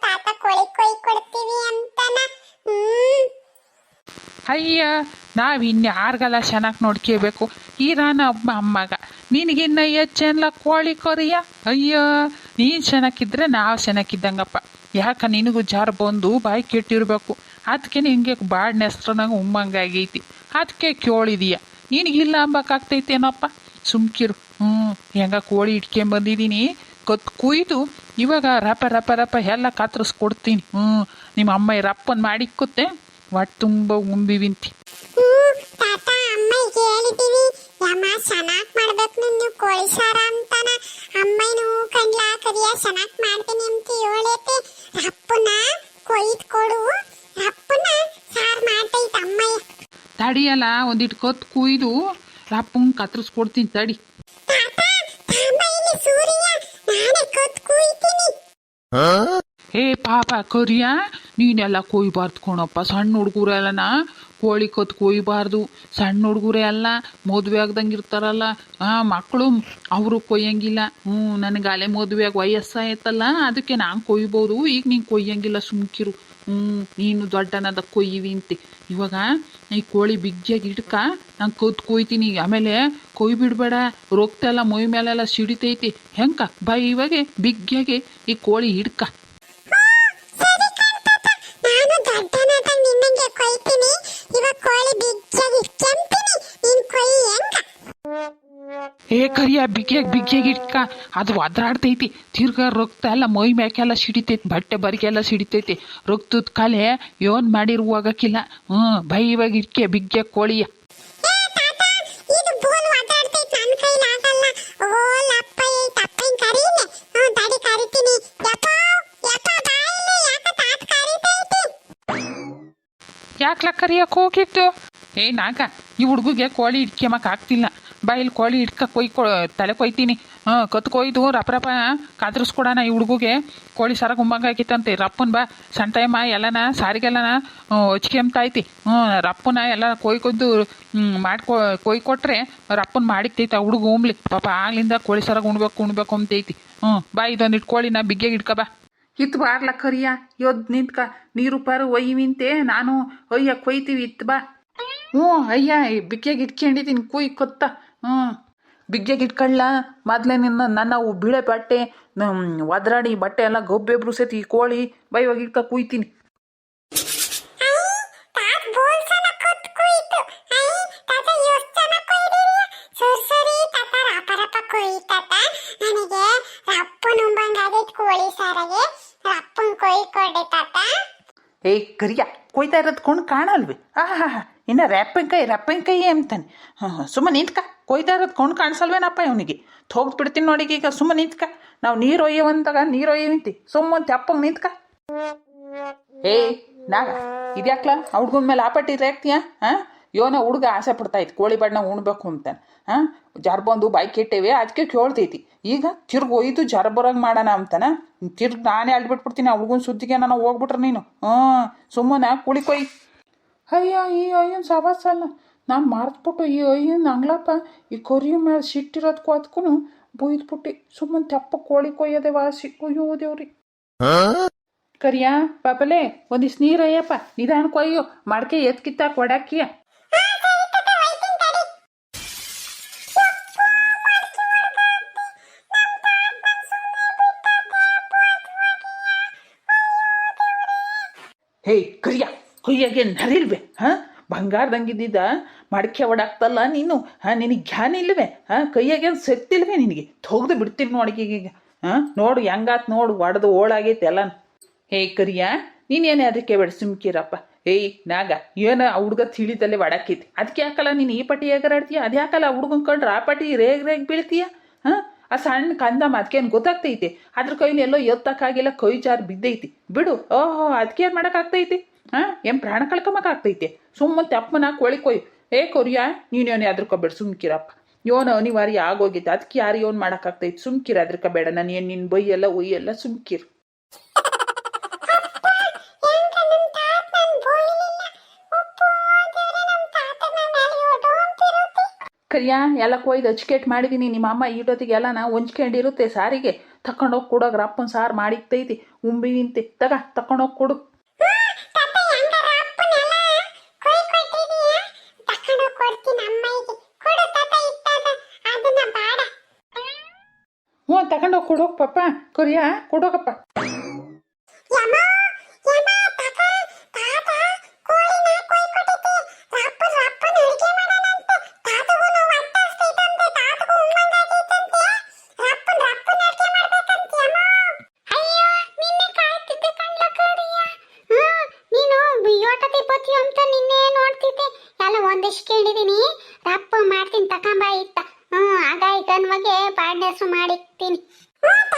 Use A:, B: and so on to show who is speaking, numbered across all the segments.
A: ತಾತ ಕೋಳಿ ಕೊಯ್ ಕೊಡ್ತೀವಿ ಅಂತನ. ಹ್ಮ್.
B: ಅಯ್ಯ, ನಾವು ಇನ್ಯಾರಿಗೆಲ್ಲ ಚೆನ್ನಾಗಿ ನೋಡ್ಕೋಬೇಕು. ನಾನು ಒಬ್ಬ ಅಮ್ಮಗ ನಿನಗಿನ್ನ ಹೆಚ್ಚೆಲ್ಲ ಕೋಳಿ ಕರಿಯ. ಅಯ್ಯೋ, ನೀನು ಚೆನ್ನಾಗಿದ್ರೆ ನಾವು ಚೆನ್ನಾಗಿದ್ದಂಗಪ್ಪ. ಯಾಕ ನಿನಗೂ ಜಾರು ಬಂದು ಬಾಯಿ ಕೆಟ್ಟಿರ್ಬೇಕು. ಅದಕ್ಕೆ ನಿನಗೆ ಬಾಡಿನ ಹೆಸ್ರನಾಗ ಉಮ್ಮಂಗಾಗೈತಿ. ಅದಕ್ಕೆ ಕೇಳಿದೀಯ. ನಿನಗಿಲ್ಲ ಅಂಬಕ್ಕಾಗ್ತೈತೇನಪ್ಪ. ಸುಮ್ಕಿರು. ಹೆಂಗ ಕೋಳಿ ಇಟ್ಕೊಂಬಂದಿದ್ದೀನಿ, ಕತ್ ಕುಯ್ದು ಇವಾಗ ರಪ ರಪ ರಪ ಎಲ್ಲ ಕತ್ತರಿಸ್ಕೊಡ್ತೀನಿ. ನಿಮ್ಮ ಅಮ್ಮ ರಪ್ಪನ್ ಮಾಡಿಕ್ಕುತ್ತೆ, ಹೊಟ್ಟೆ ತುಂಬ ಉಂಬಿವಿಂತಿ.
A: ತಾತ ಅಮ್ಮಯ್ಗೆ ಹೇಳಿದೀವಿ ಯಮ್ಮ ಚೆನ್ನಾಗ್ ಮಾಡ್ಬೇಕು ನೀನು ಕೋಳಿ ಸಾರ ಅಂತಾನ. ಅಮ್ಮಯ್ಯನು ಕಂಡ್ಲ ಕರಿಯ ಚೆನ್ನಾಗ್ ಮಾಡ್ತೀನಿ ಅಂತ ಹೇಳೈತೆ. ರಪ್ಪನ ಕೊಯ್ದು ಕೊಡು, ರಪ್ಪನ ಸಾರ್ ಮಾಡ್ತೈತ ಅಮ್ಮಯ್ಯ.
B: ತಡಿಯಲ್ಲ, ಒಂದಿಟ್ಟು ಕತ್ ಕುಯ್ದು ರಪ್ಪಂಗೆ ಕತ್ತರಿಸ್ಕೊಡ್ತೀನಿ ತಡಿ.
A: ತಾತ ಅಮ್ಮಯ್ಯಲಿ ಸೂರ್ಯ ನಾನೇ ಕತ್ ಕುಯ್ತೀನಿ.
B: ಏ ಪಾಪ ಕರಿಯ, ನೀನೆಲ್ಲ ಕೊಯ್ಬಾರ್ದು ಕಣಪ್ಪ. ಸಣ್ಣ ಹುಡುಗರೆಲ್ಲನ ಕೋಳಿ ಕತ್ ಕೊಯ್ಬಾರ್ದು. ಸಣ್ಣ ಹುಡುಗರೇ ಅಲ್ಲ, ಮದುವೆ ಆಗ್ದಂಗೆ ಇರ್ತಾರಲ್ಲ ಮಕ್ಕಳು, ಅವರು ಕೊಯ್ಯಂಗಿಲ್ಲ. ನನಗೆ ಅಲೆ ಮದುವೆಯಾಗ ವಯಸ್ಸಾಯ್ತಲ್ಲ, ಅದಕ್ಕೆ ನಾನು ಕೊಯ್ಬೋದು. ಈಗ ನೀನು ಕೊಯ್ಯಂಗಿಲ್ಲ, ಸುಮ್ಕಿರು. ನೀನು ದೊಡ್ಡನದ ಕೊಯ್ಯಿವಿ ಅಂತೆ. ಇವಾಗ ಈ ಕೋಳಿ ಬಿಗ್ಗಿಯಾಗಿ ಇಡ್ಕ, ನಾನು ಕತ್ ಕೊಯ್ತೀನಿ. ಆಮೇಲೆ ಕೊಯ್ ಬಿಡಬೇಡ, ರೊಕ್ತೆಲ್ಲ ಮೈ ಮೇಲೆಲ್ಲ ಸಿಡಿತೈತಿ. ಹೆಂಕ ಬಾ ಇವಾಗೆ ಬಿಗ್ಗಿಯಾಗಿ ಈ ಕೋಳಿ ಹಿಡ್ಕ.
A: ಸರಿ ಕಾಣ್ತತ, ನಾನು ದೊಡ್ಡನಾದ ನಿನ್ನಂಗೆ ಕೊಯ್ತೀನಿ. ಇವಾಗ ಕೋಳಿ ಬಿಗ್ಗಿಯಾಗಿ ಕೆಂಪಿನಿ, ನೀನ್ ಕೊಯ್ ಹೆಂಗ.
B: ಏ ಕರಿಯ, ಬಿಗ್ಗಿಯಾಗಿ ಇಡ್ಕ. ಅದು ಒದ್ರಾಡ್ತೈತಿ. ತಿರ್ಗಾ ರಕ್ತ ಎಲ್ಲ ಮೈ ಮ್ಯಾಕೆಲ್ಲ ಸಿಡಿತೈತಿ, ಬಟ್ಟೆ ಬರಿಗೆಲ್ಲ ಸಿಡಿತೈತಿ. ರಕ್ತದ ಕಲೆ ಏನ್ ಮಾಡಿರುವಾಗಕ್ಕಿಲ್ಲ. ಬೈ ಇವಾಗ ಇಡ್ಕೆ ಬಿಗ್ಗಿಯಾಗಿ ಕೋಳಿಯ.
A: ಇದು ಬೋಲ್ ಒದ್ದಾಡ್ತೈತೆ, ನನ್ನ ಕೈಲಾಗಲ್ಲ. ಓ ಲಪ್ಪ ತಪ್ಪೈನ್ ಕರೀನೆ. ತಡಿ ಕರಿತೀನಿ. ಯಪ್ಪ ಯಪ್ಪ ಬಾಯಿಲೆ, ಯಾಕ ತಾತ ಕರಿತೈತಿ.
B: ಯಾಕ್ಲ ಕರಿಯಕ್ಕೆ ಹೋಗಿತ್ತು? ನಾಗ ಈ ಹುಡುಗಿಗೆ ಕೋಳಿ ಇಡ್ಕೆಮಕ್ಕೆ ಆಗ್ತಿಲ್ಲ. ಬಾಯಿಲಿ ಕೋಳಿ ಇಡ್ಕ ತಲೆ ಕೊಯ್ತೀನಿ. ಕತ್ ಕೊಯ್ದು ರಪ ರಪ ಕಾದ್ರಿಸ್ಕೊಡೋಣ ಈ ಹುಡುಗಿಗೆ. ಕೋಳಿ ಸಾರ ಗುಂಬಂಗಾಗಿತ್ತಂತೆ. ರಪ್ಪನ್ ಬಾ ಸಣ್ಣ ಟೈಮ ಎಲ್ಲನ ಸಾರಿಗೆಲ್ಲನ ಹಚ್ಕೆಂಬ್ತೈತಿ. ರಪ್ಪನ ಎಲ್ಲ ಕೊಯ್ದು ಕೊಯ್ಕೊಟ್ರೆ ರಪ್ಪನ್ ಮಾಡಿಕ್ತೈತಿ ಆ ಹುಡುಗ ಉಮ್ಲಿ. ಪಾಪ ಆಗ್ಲಿಂದ ಕೋಳಿ ಸಾರ ಉಣ್ಬೇಕು ಅಂತೈತಿ. ಬಾ ಇದೊಂದಿಟ್ಟು ಕೋಳಿನ ಬಿಗ್ಗೆಗೆ ಇಡ್ಕ ಬಾ. ಇತ್ತು ಬಾರ್ಲ ಕರಿಯ, ಯೋದ್ ನಿಂತ್ಕ. ನೀರು ಪಾರು ಒಯ್ಯಿವಿಂತೆ, ನಾನು ಒಯ್ಯ ಕೊಯ್ತೀವಿ. ಇತ್ತು ಬಾ. ಅಯ್ಯ, ಬಿಗ್ಗೆಗೆ ಇಟ್ಕೊಂಡಿದ್ದೀನಿ ಕುಯ್ ಕೊತ್ತ. ಬಿಗ್ಗೆಗೆ ಇಟ್ಕೊಳ್ಳ ಮೊದಲೇ ನನ್ನ ಬಿಳೆ ಬಟ್ಟೆ ಒದ್ರಾಡಿ ಬಟ್ಟೆ ಎಲ್ಲ ಗೊಬ್ಬೆ ಬ್ರುಸೈತಿ. ಈ ಕೋಳಿ ಬೈವಾಗ ಇಟ್ಕ ಕುಯ್ತೀನಿ. ಕರಿಯ, ಕೊಯ್ತಾ ಇರೋದು ಕೊಂಡು ಕಾಣಲ್ವಿ? ಇನ್ನು ರಪ್ಪಂಕಾಯಿ ಅಂತಾನೆ. ಸುಮ್ಮನೆ ನಿಂತ್ಕ. ಕೊಯ್ತಾ ಇರೋದು ಕೊಂಡು ಕಾಣಿಸಲ್ವೇನಪ್ಪ ಇವನಿಗೆ? ಹೋಗ್ದು ಬಿಡ್ತೀನಿ ನೋಡಿಗೆ. ಈಗ ಸುಮ್ಮನೆ ನಿಂತ್ಕ. ನಾವು ನೀರು ಒಯ್ಯವಂತಾಗ ನೀರು ಒಯ್ಯವಿಂತಿ. ಸುಮ್ಮನೆ ತೆಪ್ಪಂಗೆ ನಿಂತ್ಕ. ನಾಗ ಇದ್ಯಾಕ್ಲ ಹುಡ್ಗನ ಮೇಲೆ ಆಪಟ್ಟಿ ರೇಗ್ತೀಯ? ಯೋನ ಹುಡುಗ ಆಸೆ ಪಡ್ತಾಯಿತ್ತು ಕೋಳಿ ಬಣ್ಣ ಉಣ್ಬೇಕು ಅಂತಾನೆ. ಜರ್ ಬಂದು ಬಾಯಿ ಕೆಟ್ಟೇವೆ, ಅದಕ್ಕೆ ಕೇಳ್ತೈತಿ. ಈಗ ತಿರ್ಗಿ ಒಯ್ದು ಜರ ಬರೋಂಗೆ ಮಾಡೋಣ ಅಂತಾನೆ. ತಿರ್ಗಿ ನಾನೇ ಅಲ್ಬಿಟ್ಬಿಡ್ತೀನಿ ಆ ಹುಡ್ಗನ ಸುದ್ದಿಗೆ. ನಾನು ಹೋಗ್ಬಿಟ್ರೆ ನೀನು ಸುಮ್ಮನೆ ಕುಳಿ ಕೊಯ್. ಅಯ್ಯ, ಈ ಅಯ್ಯನ ಸವಾಸಲ್ಲ. ನಾನು ಮಾರ್ತ್ಬಿಟ್ಟು ಈ ಅಯ್ಯನ ಅಂಗ್ಲಪ್ಪ ಈ ಕೊರಿಯ ಮೇಲೆ ಸಿಟ್ಟಿರೋದಕ್ಕೂ ಅದಕ್ಕೂ ಬೊಯ್ದ್ಬಿಟ್ಟು ಸುಮ್ಮನೆ ತೆಪ್ಪ ಕೋಳಿ ಕೊಯ್ಯೋದೆ ವಾಸಿ. ಅಯ್ಯೋ ದೇವ್ರಿ. ಕರಿಯಾ ಪಾಪಲೇ, ಒಂದಿಷ್ಟು ನೀರಯ್ಯಪ್ಪ, ನಿಧಾನ ಕೊಯ್ಯೋ. ಮಡಕೆ ಎತ್ಕಿತ್ತ ಕೊಡಾಕಿಯ. ಕರಿಯ, ಕೊಯ್ಯಾಗೆ ನರಿಲ್ವೇ? ಬಂಗಾರದಂಗಿದ್ದ ಮಡಕೆ ಒಡಾಕ್ತಲ್ಲ ನೀನು. ನಿನಗೆ ಜ್ಞಾನ ಇಲ್ವೇ? ಕೈಯಾಗೆ ಸೆತ್ತಿಲ್ವೇ ನಿನಗೆ? ತೊಗ್ದು ಬಿಡ್ತೀನಿ ನೋಡಿಗೀಗ. ನೋಡು ಹೆಂಗಾತ್ ನೋಡು, ಒಡೆದು ಓಳಾಗೈತೆ ಎಲ್ಲ. ಕರಿಯ, ನೀನೇನೇ ಅದಕ್ಕೆ ಬೇಡ, ಸುಮ್ಕಿರಪ್ಪ. ನಾಗ ಏನು ಆ ಹುಡುಗ ತಿಳಿದಲ್ಲೇ ಒಡಾಕೈತಿ. ಅದಕ್ಕೆ ಯಾಕಲ್ಲ ನೀನು ಈ ಪಟ್ಟಿ ಹೇಗಾಡ್ತೀಯ? ಅದು ಯಾಕಲ್ಲ ಹುಡುಗನ್ ಕಂಡ್ರೆ ಆ ಪಟ್ಟಿ ರೇಗ್ ಬೀಳ್ತೀಯ? ಆ ಸಣ್ಣ ಕಂದಮ್ಮ ಅದಕ್ಕೇನು ಗೊತ್ತಾಗ್ತೈತಿ? ಅದ್ರ ಕೈಲಿ ಎಲ್ಲೋ ಎತ್ತಕ್ಕಾಗಿಲ್ಲ, ಕೈ ಜಾರು ಬಿದ್ದೈತಿ. ಬಿಡು. ಅದಕ್ಕೆ ಏನು ಮಾಡೋಕ್ಕಾಗ್ತೈತಿ? ಏನು ಪ್ರಾಣ ಕಳ್ಕೊಂಬಕ್ಕಾಗ್ತೈತಿ? ಸುಮ್ಮನೆ ತೆಪ್ಪನ ಕೋಳಿ ಕೊಯ್. ಕೊರಿಯ, ನೀನೇನೇ ಅದ್ರಕೋಬೇಡ, ಸುಮ್ಕಿರಪ್ಪ. ಯೋನು ಅನಿವಾರ್ಯ ಆಗೋಗಿತ್ತು, ಅದಕ್ಕೆ ಯಾರು ಯೋನ್ ಮಾಡೋಕ್ಕಾಗ್ತೈತಿ? ಸುಮ್ಕಿರ, ಅದ್ರಕೋಬೇಡ. ನಾನು ಏನು ನಿನ್ನ ಬೈಯೆಲ್ಲ ಒಯ್ಯೆಲ್ಲ, ಸುಮ್ಕಿರು. ಕರಿಯ, ಎಲ್ಲ ಕೊಯ್ದು ಹಚ್ಕೆಟ್ ಮಾಡಿದ್ದೀನಿ. ನಿಮ್ಮ ಅಮ್ಮ ಈಟೊತ್ತಿಗೆ ಎಲ್ಲ ನಾವು ಹೊಂಚ್ಕೊಂಡಿರುತ್ತೆ ಸಾರಿಗೆ. ತಕೊಂಡೋಗಿ ಕೊಡೋಗ್ರ ಅಪ್ಪನ ಸಾರು ಮಾಡಿಕ್ತೈತಿ ಉಂಬಿವಿಂತೆ ತಕೊಂಡೋಗಿ ಕೊಡು.
A: ತಾತ ಹೆಂಗಾರ ಅಪ್ಪನೆಲ್ಲ ಕೊಯ್ ಕೊಟ್ಟಿದೀಯ ತಕೊಂಡು ಕೊಡ್ತೀನಿ ಅಮ್ಮಯ್ಯಗೆ ಕೊಡು ತಾತ ಇಟ್ಟಾದ ಅದನ್ನ ಬೇಡ.
B: ಹ್ಞೂ ತಕೊಂಡೋಗಿ ಕೊಡೋಗ ಪಪ್ಪ ಕರಿಯ ಕೊಡೋಗಪ್ಪ.
A: ಯಮ್ಮ ಯಮ್ಮ ತಾತ ತಾತ ಕೋಳಿನ ಕೊಯ್ ಕೊಟ್ಟಿದ್ದೆ ರಪ್ಪನ ಅಡಿಗೆ ಮಾಡೋಣಂತೆ ತಾತಗೂ ಹೊಟ್ಟೆ ಹಸ್ತೈತಂತೆ ತಾತಗೂ ಉಮ್ಮಂಗಾಗೈತಂತೆ ರಪ್ಪನ ಅಡಿಗೆ ಮಾಡ್ಬೇಕಂತೆ ಯಮ್ಮ. ಅಯ್ಯೋ ನಿನ್ನೆ ಕಾಯ್ತಿದ್ದೆ ಕಣ್ಲ ಕರಿಯ. ನೀನು ಯೋಟತಿ ಬತ್ತಿ ಅಂತ ನಿನ್ನೆ ನೋಡ್ತಿದ್ದೆ ಎಲ್ಲ ಒಂದಿಷ್ಟು ಕೇಳಿದೀನಿ ರಪ್ಪ ಮಾಡ್ತೀನಿ ತಕೊಂಬ ಇತ್ತ. ಆಗ ಇದನ್ಮಗೆ ಬಾಡ್ನೆಸು ಮಾಡಿಕ್ತೀನಿ. ರಪ್ಪ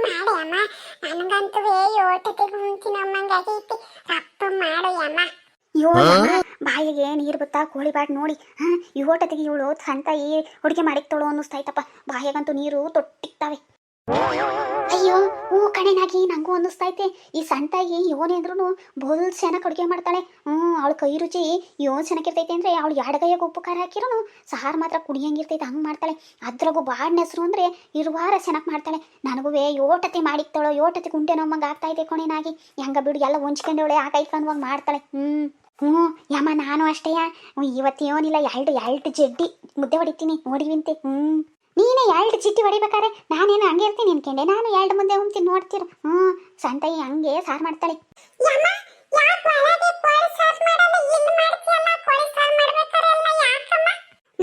A: ಮಾಡು ಅಮ್ಮ ನನಗಂತೂ ಯೋಟತಿಗೆ ಮುಂಚಿನ ಅಮ್ಮಂಗಾಗೈತಿ ರಪ್ಪ ಮಾಡು ಅಮ್ಮ. ಬಾಯಿಗೆ ನೀರು ಬತ್ತಾ ಕೋಳಿ ಬಾಟ್ ನೋಡಿ ಈ ಓಟತಿಗೆ ಇವಳು ಸಂತಾಯಿ ಅಡುಗೆ ಮಾಡಿಕ್ತೋಳು ಅನ್ನಿಸ್ತೈತಪ್ಪ. ಬಾಯಿಗಂತೂ ನೀರು ತೊಟ್ಟಿಕ್ತಾವೆ. ಅಯ್ಯೋ ಹೂ ಕಣೆನಾಗಿ ನಂಗೂ ಅನ್ನಿಸ್ತೈತೆ ಈ ಸಂತಾಯಿ ಯೋನೇಂದ್ರೂ ಬೋಲ್ ಚೆನ್ನಾಗಿ ಅಡುಗೆ ಮಾಡ್ತಾಳೆ. ಅವಳ ಕೈ ರುಚಿ ಯೋನ್ ಚೆನ್ನಾಗಿರ್ತೈತೆ ಅಂದರೆ ಅವಳು ಎಡಗೈಯಾಗ ಉಪ್ಪು ಖಾರ ಹಾಕಿರೋನು ಸಾರು ಮಾತ್ರ ಕುಡಿಯಂಗಿರ್ತೈತೆ ಹಂಗೆ ಮಾಡ್ತಾಳೆ. ಅದ್ರಾಗೂ ಬಾಡಿನ ಹೆಸರು ಅಂದರೆ ಇರುವಾರ ಚೆನ್ನಾಗಿ ಮಾಡ್ತಾಳೆ. ನನಗೂ ಯೋಟತಿ ಮಾಡಿಕ್ತಾಳೋ ಯೋಟತಿ ಕುಂಟೆ ನಮ್ಮಂಗೆ ಆಗ್ತಾಯಿದೆ ಕೊನೆನಾಗಿ ಹೆಂಗ ಬಿಡು ಎಲ್ಲ ಹೊಂಚ್ಕೊಂಡವಳೆ ಆಕೈತ್ಕೊಂಡವಾಗ ಮಾಡ್ತಾಳೆ. ಯಮ್ಮ ನಾನು ಅಷ್ಟೇಯ ಇವತ್ತು ಯೋನಿಲ್ಲ ಎರಡು ಜಡ್ಡಿ ಮುದ್ದೆ ಹೊಡಿತೀನಿ ನೋಡಿವಿಂತೆ. ನೀನೇ 2 ಚಿಟ್ಟಿ ಹೊಡಿಬೇಕಾರೆ ನಾನೇನು ಹಂಗೆ ಇರ್ತೀನಿ ಅನ್ಕೊಂಡೆ. ನಾನು 2 ಮುಂದೆ ಉಂತೀನಿ ನೋಡ್ತೀರು. ಸಂತಾಯಿ ಹಂಗೆ ಸಾರು ಮಾಡ್ತಾಳೆ.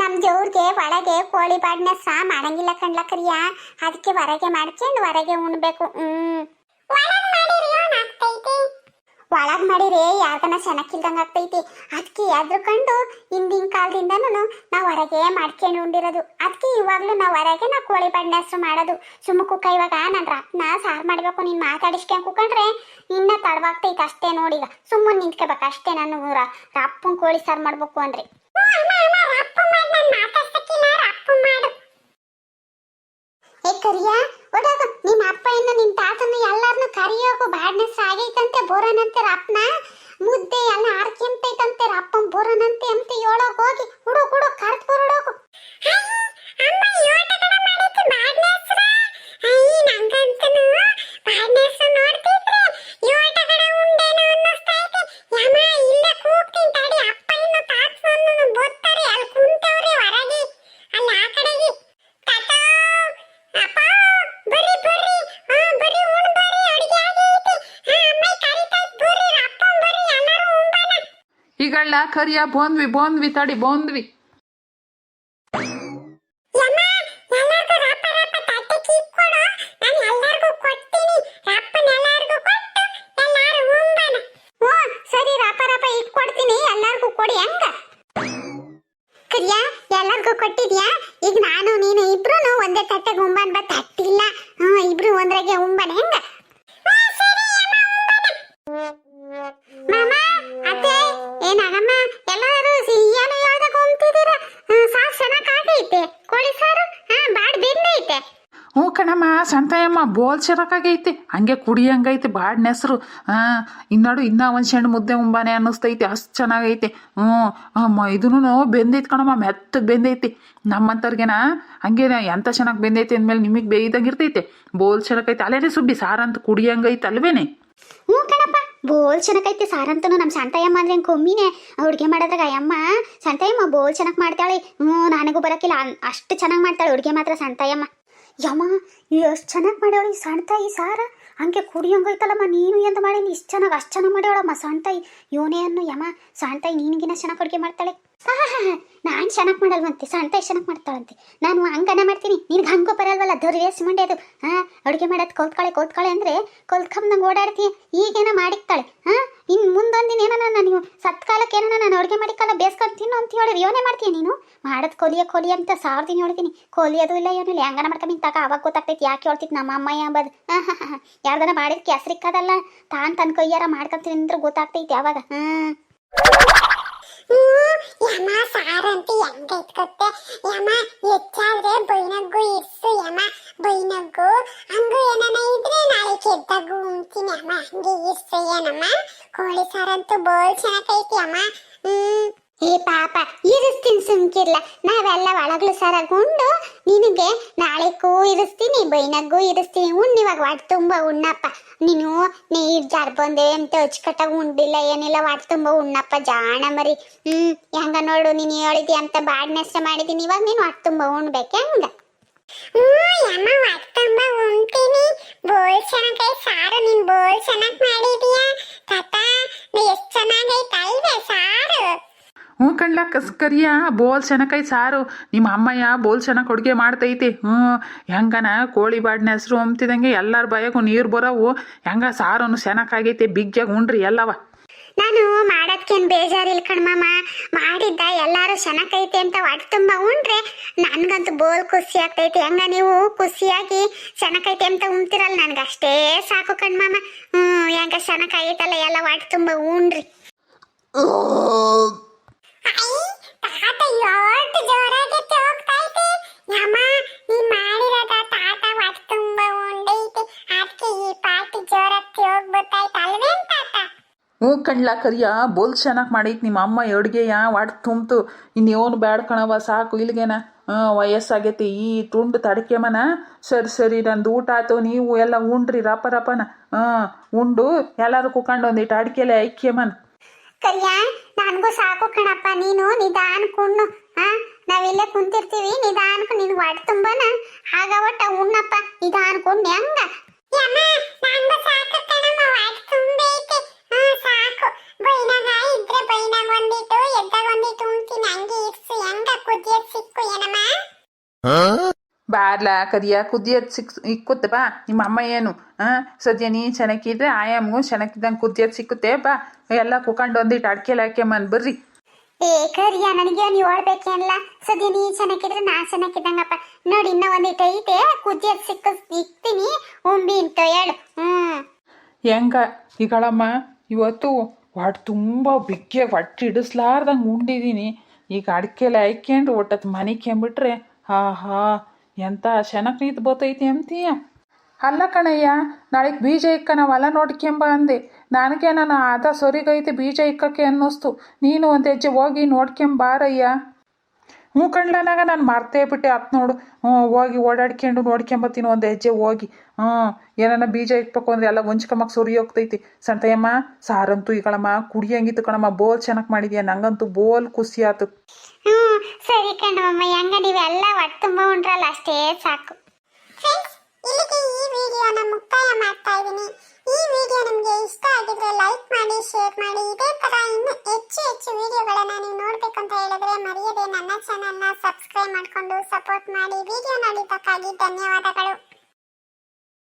A: ನಮ್ ದೇವ್ರಿಗೆ ಒಳಗೆ ಕೋಳಿ ಬಾಡ್ನ ಸಾ ಮಾಡಂಗಿಲ್ಲ ಕಣ್ಲ ಕರಿಯ. ಅದಕ್ಕೆ ಹೊರಗೆ ಮಾಡ್ಕೊಂಡು ಹೊರಗೆ ಉಣ್ಬೇಕು. ಒಳಗ್ ಮಾಡಿರಿ ಯಾರ್ಗನ ಚೆನ್ನಾಗಿಲ್ದಂಗ ಆಗ್ತೈತಿ. ಅದಕ್ಕೆ ಅದ್ರ ಕಂಡು ಹಿಂದಿನ ಕಾಲದಿಂದನೂ ನಾವು ಹೊರಗೆ ಮಾಡ್ಕೊಂಡು ಉಂಡಿರೋದು. ಅದಕ್ಕೆ ಇವಾಗ್ಲೂ ನಾವು ಹೊರಗೆ ನಾವು ಕೋಳಿ ಬಾಡ್ನ ಹೆಸರು ಮಾಡೋದು. ಸುಮ್ಮ ಕುಕ್ಕ ಇವಾಗ ನಾನು ರತ್ನ ಸಾರು ಮಾಡ್ಬೇಕು ನೀನು ಮಾತಾಡಿಸ್ಕೊಂಡು ಕುಕೊಂಡ್ರೆ ಇನ್ನ ತಡವಾಗ್ತೈತೆ ಅಷ್ಟೇ ನೋಡಿಗ. ಸುಮ್ಮನೆ ನಿಂತ್ಕೋಬೇಕು ಅಷ್ಟೇ. ನಾನು ರಪ್ಪನ್ ಕೋಳಿ ಸಾರು ಮಾಡ್ಬೇಕು ಅಂದ್ರೆ ಕರಿಯ ಒಡಗ ನಿಮ್ಮ ಅಪ್ಪ ಇನ್ನು ನಿನ್ನ ತಾತನ ಎಲ್ಲಾರನ್ನು ಕರಿಯೋಗು ಬಾಡ್ನೆಸ್ ಆಗೈತಂತೆ ಬೋರನಂತೆ ರಪ್ಪನ ಮುದ್ದೆ ಎಲ್ಲ ಆರ್ಕೆಂತೈತಂತೆ ರಪ್ಪನ್ ಬೋರನಂತೆ ಅಂತ ಹೇಳೋಗ ಹೋಗಿ ಹುಡು ಹುಡು ಕರ್ದು ಬರೋಡೋಗು.
B: ಈಗಳ್ಳ ಕರಿಯ ಬೋಂದ್ವಿ ತಡಿ ಬೋಂದ್ವಿ.
A: ಸರಿ ರಾಪ ಇಟ್ಕೊಡ್ತೀನಿ ಎಲ್ಲಾರ್ಗೂ ಕೊಡಿ. ಹಂಗ ಕರಿಯ ಎಲ್ಲಾರ್ಗೂ ಕೊಟ್ಟಿದ್ಯಾ? ಈಗ ನಾನು ನೀನು ಇಬ್ರು ಒಂದೇ ತಟ್ಟೆಗೆ ಉಂಬನ್ ತಟ್ಟಿಲ್ಲ. ಇಬ್ರು ಒಂದ್ರಾಗೆ ಉಂಬನೆ ಹೆಂಗ? ಮಾಮ ಅತ್ತೆ ಏನಮ್ಮ ಎಲ್ಲರೂ ಏನು ಹೇಳ್ದಾಗ ಉಂಬ್ತಿದ್ದೀರ? ಸಾರು ಚೆನ್ನಾಗೈತೆ ಕೋಳಿ ಸಾರು ಬಾಡ್ ಬೆಂದೈತೆ.
B: ಹ್ಞೂ ಕಣಮ್ಮ ಸಂತಾಯಮ್ಮ ಬೋಲ್ ಚೆನ್ನಾಗೈತಿ ಹಂಗೆ ಕುಡಿಯಂಗೈತಿ ಬಾಡ್ನ ಹೆಸರು. ಇನ್ನೋಡು ಇನ್ನೂ ಒಂದು ಸಣ್ಣ ಮುದ್ದೆ ಉಂಬಾನೆ ಅನ್ನಿಸ್ತೈತಿ ಅಷ್ಟು ಚೆನ್ನಾಗೈತಿ. ಇದೂ ಬೆಂದೈತಿ ಕಣಮ್ಮ ಮೆತ್ತಗೆ ಬೆಂದೈತಿ. ನಮ್ಮಂಥವ್ರಿಗೇನ ಹಂಗೇನ ಎಂಥ ಚೆನ್ನಾಗಿ ಬೆಂದೈತಿ ಅಂದಮೇಲೆ ನಿಮಗೆ ಬೇಯ್ದಂಗೆ ಇರ್ತೈತೆ. ಬೋಲ್ ಚೆನ್ನಾಗೈತಿ ಅಲ್ಲೇನೆ ಸುಬ್ಬಿ ಸಾರಂತ ಕುಡಿಯಂಗೈತಿ ಅಲ್ವೇನೆ?
A: ಹ್ಞೂ ಕಣಪ್ಪ ಬೋಲ್ ಚೆನ್ನಾಗೈತಿ ಸಾರಂತನು. ನಮ್ಮ ಸಂತಾಯಮ್ಮ ಅಂದ್ರೆ ಕೊಮ್ಮಿನೇ ಅಡುಗೆ ಮಾಡೋದ್ರಾಗ ಅಯ್ಯಮ್ಮ ಸಂತಾಯಮ್ಮ ಬೋಲ್ ಚೆನ್ನಾಗಿ ಮಾಡ್ತಾಳೆ. ನನಗೂ ಬರೋಕ್ಕಿಲ್ಲ ಅಷ್ಟು ಚೆನ್ನಾಗಿ ಮಾಡ್ತಾಳೆ ಅಡುಗೆ ಮಾತ್ರ ಸಂತಾಯಮ್ಮ. ಯಮ್ಮ ಎಷ್ಟು ಚೆನ್ನಾಗಿ ಮಾಡ್ಯಾವಳು ಈ ಸಣ್ತಾಯಿ ಸಾರ. ಹಂಗೆ ಕುಡಿಯಂಗೈತಲ್ಲಮ್ಮ ನೀನು ಎಂತ ಮಾಡಿ ಇಷ್ಟು ಚೆನ್ನಾಗಿ ಅಷ್ಟು ಚೆನ್ನಾಗಿ ಮಾಡ್ಯಾವಳಮ್ಮ ಸಣ್ತಾಯಿ. ಯೋನೇ ಅನ್ನು ಯಮ್ಮ ಸಣ್ತಾಯಿ ನೀನಿಗಿನ ಚೆನ್ನಾಗಿ ಅಡುಗೆ ಮಾಡ್ತಾಳೆ. ನಾನು ಚೆನ್ನಾಗಿ ಮಾಡಲ್ವಂತೆ ಸಣ್ತಾಯಿ ಚೆನ್ನಾಗಿ ಮಾಡ್ತಾಳಂತೆ. ನಾನು ಹಂಗನ ಮಾಡ್ತೀನಿ ನಿನ್ಗೆ ಹಂಗೂ ಬರಲ್ವಲ್ಲ ದೊರೆಸ್ ಮಂಡೆ ಅದು. ಅಡುಗೆ ಮಾಡೋದು ಕಲ್ತ್ಕೊಳ್ಳೆ ಅಂದರೆ ಕಲ್ತ್ಕೊಂಬಂಗೆ ಓಡಾಡ್ತೀಯ. ಈಗೇನ ಮಾಡಿಕ್ತಾಳೆ. ಇನ್ನು ಮುಂದೊಂದಿನ ಏನೋ ನೀವು ಸತ್ಕಾಲಕ್ಕೆ ಏನೋ ನಾನು ಅಡುಗೆ ಮಾಡಿಕ್ಕಲ್ಲ ಬೇಸ್ಕೊಂಡು ತಿನ್ನು ಅಂತ ಹೇಳಿರಿ ಯೋನೇ ಮಾಡ್ತೀಯ ನೀನು. ಮಾಡೋದು ಕೊಲಿ ಅಂತ ಸಾವಿರ ಹೇಳ್ತೀನಿ. ಕೊಲಿಯೋದು ಇಲ್ಲ ಏನಿಲ್ಲ ಹೆಂಗನ ಮಾಡ್ಕೊಂಡು ತಗ ಅವಾಗ ಗೊತ್ತಾಗ್ತೈತಿ ಯಾಕೆ ಹೇಳ್ತಿತ್ತು ನಮ್ಮ ಅಮ್ಮಯ್ಯ ಅಂಬದು. ಯಾರ್ದನ ಮಾಡಿದ ಕೆಸ್ರಿಕ್ಕದಲ್ಲ ತನ್ನ ಕೈಯಾರ ಮಾಡ್ಕೊಂತೀನಿ ಅಂದ್ರೆ ಗೊತ್ತಾಗ್ತೈತಿ ಅವಾಗ.
C: ಯಮ ಸಾರಂತಿ ಹೆಂಗೈತ್ ಗೊತ್ತೆ ಯಮ ಹೆಚ್ಚಾದ್ರೆ ಬೈನಗ್ಗು ಇರ್ಸು ಯಮ ಬೈನಗ್ಗು ಹಂಗು ಏನನ ಇದ್ರೆ ನಾಳೆ ಕೆದ್ದಾಗು ಉಂತೀನಿ ಯಮ ಹಂಗೆ ಇರ್ಸು ಏನಮ್ಮ ಕೋಳಿ ಸಾರಂತೂ ಬೋಲ್ ಚೆನ್ನಾಗೈತಿ ಯಮ. ಏ ಪಾಪ ಇರಿಸ್ತೀನಿ ಸುಮ್ಕಿರ್ಲ. ನಾವೆಲ್ಲ ಒಳಗ್ಲು ಸರಗುಂಡು ನಿನಗೆ ನಾಳೆಗೂ ಇರಿಸ್ತೀನಿ, ಬೈನಗ್ಗೂ ಇರಿಸ್ತೀನಿ. ಇವಾಗ ವಾಟ್ ತುಂಬ ಉಣ್ಣಪ್ಪ. ನೀನು ನೀರ್ ಜಾರ್ ಬಂದೆ ಅಂತ ಅಚ್ಚುಕಟ್ಟಾಗಿ ಉಂಡಿಲ್ಲ ಏನಿಲ್ಲ, ವಾಟ್ ತುಂಬ ಉಣ್ಣಪ್ಪ ಜಾಣ ಮರಿ. ಹೆಂಗ ನೋಡು ನೀನು ಹೇಳಿದಿ ಅಂತ ಬಾಡ್ನೆಸ್ ಮಾಡಿದೀನಿ. ಇವಾಗ ನೀನು ವಾಟ್ ತುಂಬ ಉಣ್ಬೇಕು ಹೆಂಗ?
A: ಯಮ್ಮ ವಾಟ್ ತುಂಬ ಉಣ್ತೀನಿ. ಬೋಲ್ ಚೆನ್ನಾಗೈ ಸಾರು, ನೀನ್ ಬೋಲ್ ಚೆನ್ನಾಗ್ ಮಾಡಿದೀಯಾ ತಾತ. ಎಷ್ಟ್ ಚೆನ್ನಾಗೈತೆ ಅಲ್ವೇ ಸಾರು.
B: ಹ್ಞೂ ಕಣ್ಲ ಕರಿಯ ಬೋಲ್ ಚೆನ್ನಾಗೈ ಸಾರು. ನಿಮ್ಮ ಅಮ್ಮಯ್ಯ ಬೋಲ್ ಚೆನ್ನಾಗಿ ಅಡುಗೆ ಮಾಡ್ತೈತಿ. ಹೆಂಗನ ಕೋಳಿ ಬಾಡಿನ ಹೆಸರು ಅಂತಿದಂಗೆ ಎಲ್ಲರ ಬಾಯಾಗೂ ನೀರು ಬರೋವು. ಹೆಂಗ ಸಾರನು ಚೆನ್ನಾಗೈತಿ, ಬಿಗ್ಜಾಗ ಉಣ್ರಿ ಎಲ್ಲವ.
C: ನಾನು ಮಾಡೋದ್ಕೇನು ಬೇಜಾರಿಲ್ಲ ಕಣ್ಮಮ್ಮ. ಮಾಡಿದ್ದ ಎಲ್ಲರೂ ಚೆನ್ನಾಗೈತೆ ಅಂತ ಹೊಟ್ಟೆ ತುಂಬ ಉಂಡ್ರೆ ನನ್ಗಂತೂ ಬೋಲ್ ಖುಷಿ ಆಗ್ತೈತೆ. ಹೆಂಗ ನೀವು ಖುಷಿಯಾಗಿ ಚೆನ್ನಾಗೈತೆ ಅಂತ ಉಣ್ತಿರಲ್ಲ, ನನ್ಗೆ ಅಷ್ಟೇ ಸಾಕು ಕಣ್ಮಮ್ಮ. ಹೆಂಗ ಚೆನ್ನಾಗೈತಲ್ಲ ಎಲ್ಲ ಹೊಟ್ಟೆ ತುಂಬ ಉಣ್ರಿ.
A: ತಾತ ಎಷ್ಟು ಜೋರಾಗಿ ಹೋಗ್ತೈತೆ. ಯಮ್ಮ ನೀ ಮಾಡಿರೋದ ತಾತ ವಾಟ್ ತುಂಬ ಉಂಡೈತೆ. ಅದಕ್ಕೆ ಈ ಪಾರ್ಟಿ ಜೋರಾಗಿ ಹೋಗ್ಬಿಟ್ಟೈತೆ ಅಲ್ವೇನ್ ತಾತ?
B: ಹ್ಞೂ ಕಣ್ಲ ಕರಿಯ ಬೋಲ್ ಚೆನ್ನಾಗಿ ಮಾಡೈತಿ ನಿಮ್ಮ ಅಮ್ಮ ಅಡುಗೆಯ ವಾಟ್ ತುಂಬ್ತು. ಇನ್ನೇನು ಬ್ಯಾಡ ಕಣವ ಸಾಕು ಇಲ್ಲಿಗೇನ. ವಯಸ್ಸಾಗೈತಿ ಈ ತುಂಡು ತಡ್ಕೆಮನ. ಸರಿ ನಂದು ಊಟ ಆಯ್ತು, ನೀವು ಎಲ್ಲ ಉಂಡ್ರಿ ರಪನ. ಉಂಡು ಎಲ್ಲರೂ ಕುತ್ಕೊಂಡು ಒಂದಿಟ್ಟು ಅಡಿಕೆಲೆ ಐಕ್ಯಮನ್.
C: ಕರಿಯ ನನಗೂ ಸಾಕು ಕಣಪ್ಪ. ನೀನು ನಿಧಾನಕ್ಕುಣ್ಣು. ನಾವಿಲ್ಲೇ ಕುಂತಿರ್ತೀವಿ, ನಿಧಾನಕ್ಕೂ ನಿನ್ ಹೊಟ್ಟೆ ತುಂಬನ ಆಗ ಒಟ್ಟ ಉಣ್ಣಪ್ಪ. ನಿಧಾನಕ್ಕುಣ್ಣು ಹೆಂಗ?
A: ಯಮ್ಮ ನಂಗೂ ಸಾಕು ಕಣಮ್ಮ, ವಾಟ್ ತುಂಬೈತೆ. ಸಾಕು. ಬೈನಾಗ ಇದ್ರೆ ಬೈನಾಗ ಒಂದಿಟ್ಟು ಎದ್ದಾಗ ಒಂದಿಟ್ಟು ಉಣ್ತೀನಿ. ಹಂಗೆ ಇರ್ಸು. ಹೆಂಗ ಕುದಿಯೋದ್ ಸಿಕ್ಕು ಏನಮ್ಮ?
B: ಬಾರ್ಲ ಕರಿಯ ಕುದಿಯೋದು ಇಕ್ಕುತ್ತೆ ಬಾ. ನಿಮ್ಮ ಅಮ್ಮ ಏನು ಸದ್ಯ ನೀ ಚೆನ್ನಾಗಿದ್ರೆ ಆಯಾಮಗೂ ಚೆನ್ನಾಗಿದ್ದಂಗೆ ಕುದಿಯೋದು ಸಿಕ್ಕುತ್ತೆ ಬಾ. ಎಲ್ಲ ಕುತ್ಕೊಂಡು ಒಂದಿಟ್ಟು ಅಡ್ಕೆಲೆ ಹಾಕ್ಯಮ್ಮನ್ ಬರ್ರಿ.
C: ಏ ಕರಿಯ ನನಗೆ ನೀವು ಹೇಳ್ಬೇಕೇನಲ್ಲ. ಸದ್ಯ ನೀ ಚೆನ್ನಾಗಿದ್ರೆ ನಾ ಚೆನ್ನಾಗಿದ್ದಂಗಪ್ಪ. ನೋಡಿ ಇನ್ನ ಒಂದಿಟ್ಟು ಐತೆ ಕುದಿಯೋದು ಇಕ್ತೀನಿ ಉಂಬಿ ಅಂತ ಹೇಳು.
B: ಹೆಂಗ ಈಗಳಮ್ಮ ಇವತ್ತು ಹೊಟ್ಟೆ ತುಂಬ ಬಿಗ್ಗೆ ಹೊಟ್ಟೆ ಹಿಡಿಸ್ಲಾರ್ದಂಗೆ ಉಂಡಿದ್ದೀನಿ. ಈಗ ಅಡ್ಕೆಲೆ ಹಾಕ್ಯಂಡು ಒಟ್ಟತ್ತು ಮನೆ ಕೆಂಬಿಟ್ರೆ ಹಾ ಎಂಥ ಚೆನ್ನಾಗಿ ನೀತು ಬರ್ತೈತಿ ಅಂತೀಯ. ಅಲ್ಲ ಕಣಯ್ಯ, ನಾಳೆಗೆ ಬೀಜ ಇಕ್ಕ ನಾವು ಹೊಲ ನೋಡ್ಕೊಂಬ ಅಂದೆ. ನನಗೆ ನಾನು ಅದ ಸರಿಗೈತೆ ಬೀಜ ಇಕ್ಕಕ್ಕೆ ಅನ್ನಿಸ್ತು. ನೀನು ಒಂದು ಹೆಜ್ಜೆ ಹೋಗಿ ನೋಡ್ಕೊಂಬಾರಯ್ಯ. ಹ್ಞೂ ಕಣ್ಲನಾಗ ನಾನು ಮರ್ತೇ ಬಿಟ್ಟೆ ಅತ್ ನೋಡು. ಹೋಗಿ ಓಡಾಡ್ಕೊಂಡು ನೋಡ್ಕೊಂಬತ್ತೀನಿ ಒಂದು ಹೆಜ್ಜೆ ಹೋಗಿ. ಏನಾನ ಬೀಜ ಇಕ್ಬೇಕು ಅಂದರೆ ಎಲ್ಲ ಹೊಂಚ್ಕೊಂಬಕ್ಕೆ ಸುರಿ ಹೋಗ್ತೈತಿ. ಸಂತಯ್ಯಮ್ಮ ಸಾರಂತೂ ಈಗಳಮ್ಮ ಕುಡಿಯಂಗಿತ್ತು ಕಣಮ್ಮ. ಬೋಲ್ ಚೆನ್ನಾಗಿ ಮಾಡಿದ್ಯಾ, ನಂಗಂತೂ ಬೋಲ್ ಖುಷಿ ಆಯ್ತು.
C: ಸರಿ ಕಣಮ್ಮ, ಹೆಂಗ ನೀವೆಲ್ಲ ಹೊಟ್ಟೆ ತುಂಬ ಉಂಡ್ರಲ್ಲ ಅಷ್ಟೇ ಸಾಕು.
A: ಫ್ರೆಂಡ್ಸ್, ಇಲ್ಲಿಗೆ ಈ ವಿಡಿಯೋನ ಮುಕ್ತಾಯ ಮಾಡ್ತಾ ಇದ್ದೀನಿ. ಈ ವಿಡಿಯೋ ನಿಮಗೆ ಇಷ್ಟ ಆಗಿದ್ರೆ ಲೈಕ್ ಮಾಡಿ, ಶೇರ್ ಮಾಡಿ. ಇದೇ ತರ ಇನ್ನು ಹೆಚ್ಚು ವಿಡಿಯೋಗಳನ್ನ ನೀವು ನೋಡ್ಬೇಕಂತ ಹೇಳಿದ್ರೆ ಮರೆಯದೆ ನನ್ನ ಚಾನೆಲ್ನ ಸಬ್ಸ್ಕ್ರೈಬ್ ಮಾಡ್ಕೊಂಡು ಸಪೋರ್ಟ್ ಮಾಡಿ. ವಿಡಿಯೋ ನೋಡಿದ್ದಕ್ಕಾಗಿ ಧನ್ಯವಾದಗಳು.